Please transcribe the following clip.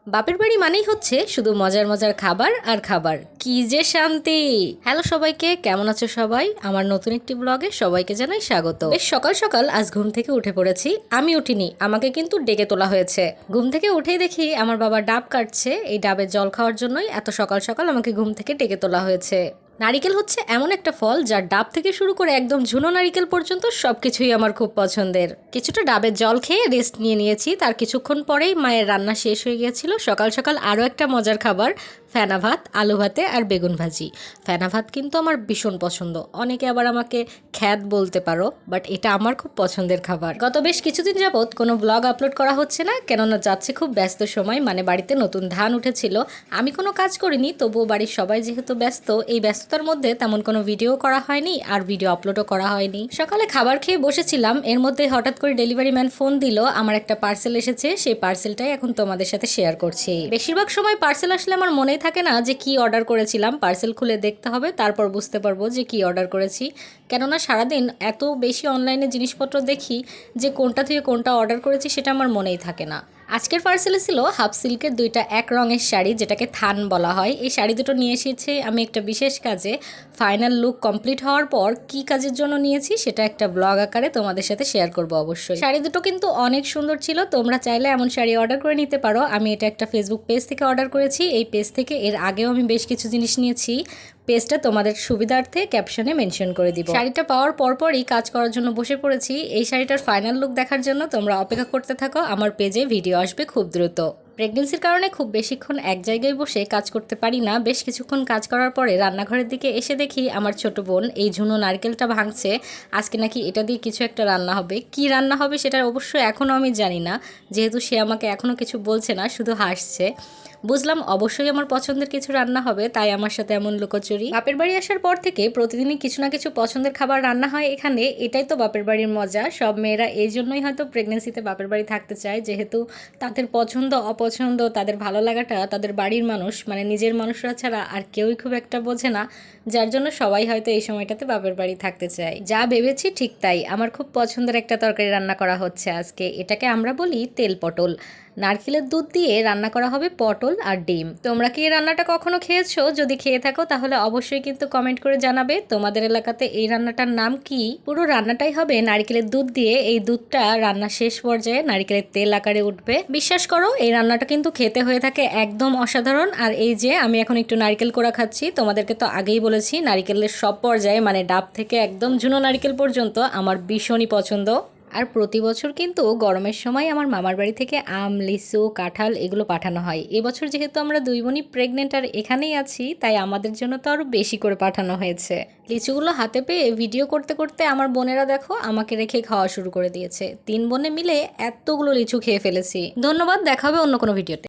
বাপের বাড়ি মানেই হচ্ছে শুধু মজার মজার খাবার আর খাবার, কি যে শান্তি। হ্যালো সবাইকে, কেমন আছো সবাই? আমার নতুন একটি ব্লগে সবাইকে জানাই স্বাগত। বেশ সকাল সকাল আজ ঘুম থেকে উঠে পড়েছি। আমি উঠিনি, আমাকে কিন্তু ডেকে তোলা হয়েছে। ঘুম থেকে উঠেই দেখি আমার বাবা ডাব কাটছে। এই ডাবের জল খাওয়ার জন্যই এত সকাল সকাল আমাকে ঘুম থেকে ডেকে তোলা হয়েছে। নারিকেল হচ্ছে এমন একটা ফল যার ডাব থেকে শুরু করে একদম ঝুনো নারিকেল পর্যন্ত সবকিছুই আমার খুব পছন্দের। কিছুটা ডাবের জল খেয়ে রেস্ট নিয়েছি। তার কিছুক্ষণ পরেই মায়ের রান্না শেষ হয়ে গিয়েছিল। সকাল সকাল আরও একটা মজার খাবার, ফেনা ভাত, আলু ভাতে আর বেগুন ভাজি। ফেনা ভাত কিন্তু আমার ভীষণ পছন্দ। অনেকে আবার আমাকে খ্যাত বলতে পারো, বাট এটা আমার খুব পছন্দের খাবার। গত বেশ কিছুদিন যাবৎ কোনো ব্লগ আপলোড করা হচ্ছে না, কেননা যাচ্ছে খুব ব্যস্ত সময়। মানে বাড়িতে নতুন ধান উঠেছিল, আমি কোনো কাজ করিনি, তবুও বাড়ির সবাই যেহেতু ব্যস্ত, এই ব্যস্ততার মধ্যে তেমন কোনো ভিডিও করা হয়নি আর ভিডিও আপলোডও করা হয়নি। সকালে খাবার খেয়ে বসেছিলাম, এর মধ্যে হঠাৎ করে ডেলিভারি ম্যান ফোন দিল। আমার একটা পার্সেল এসেছে, সেই পার্সেলটাই এখন তোমাদের সাথে শেয়ার করছি। বেশিরভাগ সময় পার্সেল আসলে আমার মনেই থাকে না যে কি অর্ডার করেছিলাম। পার্সেল খুলে দেখতে হবে, তারপর বুঝতে পারবো যে কি অর্ডার করেছি। কেননা সারাদিন এত বেশি অনলাইনে জিনিসপত্র দেখি যে কোনটা থেকে কোনটা অর্ডার করেছি সেটা আমার মনেই থাকে না। আজকের পার্সেলে ছিল হাফ সিল্কের দুইটা এক রঙের শাড়ি, যেটাকে থান বলা হয়। এই শাড়ি দুটো নিয়ে এসেছি আমি একটা বিশেষ কাজে। ফাইনাল লুক কমপ্লিট হওয়ার পর কি কাজের জন্য নিয়েছি সেটা একটা ব্লগ আকারে তোমাদের সাথে শেয়ার করব অবশ্যই। শাড়ি দুটো কিন্তু অনেক সুন্দর ছিল, তোমরা চাইলে এমন শাড়ি অর্ডার করে নিতে পারো। আমি এটা একটা ফেসবুক পেজ থেকে অর্ডার করেছি। এই পেজ থেকে এর আগেও আমি বেশ কিছু জিনিস নিয়েছি। পেজটা তোমাদের সুবিধার্থে ক্যাপশনে মেনশন করে দিব। শাড়িটা পাওয়ার পরপরই কাজ করার জন্য বসে পড়েছি। এই শাড়িটার ফাইনাল লুক দেখার জন্য তোমরা অপেক্ষা করতে থাকো, আমার পেজে ভিডিও আসবে খুব দ্রুত। প্রেগনেন্সির কারণে খুব বেশিক্ষণ এক জায়গায় বসে কাজ করতে পারি না। বেশ কিছুক্ষণ কাজ করার পরে রান্নাঘরের দিকে এসে দেখি আমার ছোট বোন এই ঝুনো নারকেলটা ভাঙছে। আজকে নাকি এটা দিয়ে কিছু একটা রান্না হবে। কি রান্না হবে সেটা অবশ্য এখনও আমি জানি না, যেহেতু সে আমাকে এখনও কিছু বলছে না, শুধু হাসছে। বুঝলাম অবশ্যই আমার পছন্দের কিছু রান্না হবে, তাই আমার সাথে এমন লুকোচুরি। বাপের বাড়ি আসার পর থেকে প্রতিদিনই কিছু না কিছু পছন্দের খাবার রান্না হয় এখানে। এটাই তো বাপের বাড়ির মজা। সব মেয়েরা এই জন্যই হয়তো প্রেগনেন্সিতে বাপের বাড়ি থাকতে চায়, যেহেতু তাদের পছন্দ অপছন্দ, তাদের ভালো লাগাটা তাদের বাড়ির মানুষ মানে নিজের মানুষরা ছাড়া আর কেউই খুব একটা বোঝে না। যার জন্য সবাই হয়তো এই সময়টাতে বাপের বাড়ি থাকতে চায়। যা ভেবেছি ঠিক তাই, আমার খুব পছন্দের একটা তরকারি রান্না করা হচ্ছে আজকে। এটাকে আমরা বলি তেল পটল। নারকেলের দুধ দিয়ে রান্না করা হবে পটল আর ডিম। তোমরা কি এই রান্নাটা কখনো খেয়েছো? যদি খেয়ে থাকো তাহলে অবশ্যই কিন্তু কমেন্ট করে জানাবে তোমাদের এলাকাতে এই রান্নাটার নাম কি। পুরো রান্নাটাই হবে নারকেলের দুধ দিয়ে। এই দুধটা রান্না শেষ পর্যায়ে নারকেলের তেল আকারে উঠবে। বিশ্বাস করো এই রান্নাটা কিন্তু খেতে হয়ে থাকে একদম অসাধারণ। আর এই যে আমি এখন একটু নারকেল কোড়া খাচ্ছি। তোমাদেরকে তো আগেই বলেছি নারকেলের সব পর্যায়ে মানে ডাব থেকে একদম ঝুনো নারকেল পর্যন্ত আমার ভীষণই পছন্দ। আর প্রতি বছর কিন্তু গরমের সময় আমার মামার বাড়ি থেকে আম, লিচু, কাঁঠাল এগুলো পাঠানো হয়। এবছর যেহেতু আমরা দুই বোনই প্রেগনেন্ট আর এখানেই আছি, তাই আমাদের জন্য তো আরও বেশি করে পাঠানো হয়েছে। লিচুগুলো হাতে পেয়ে ভিডিও করতে করতে আমার বোনেরা দেখো আমাকে রেখে খাওয়া শুরু করে দিয়েছে। 3 বোনে মিলে এতগুলো লিচু খেয়ে ফেলেছি। ধন্যবাদ, দেখা হবে অন্য কোনো ভিডিওতে।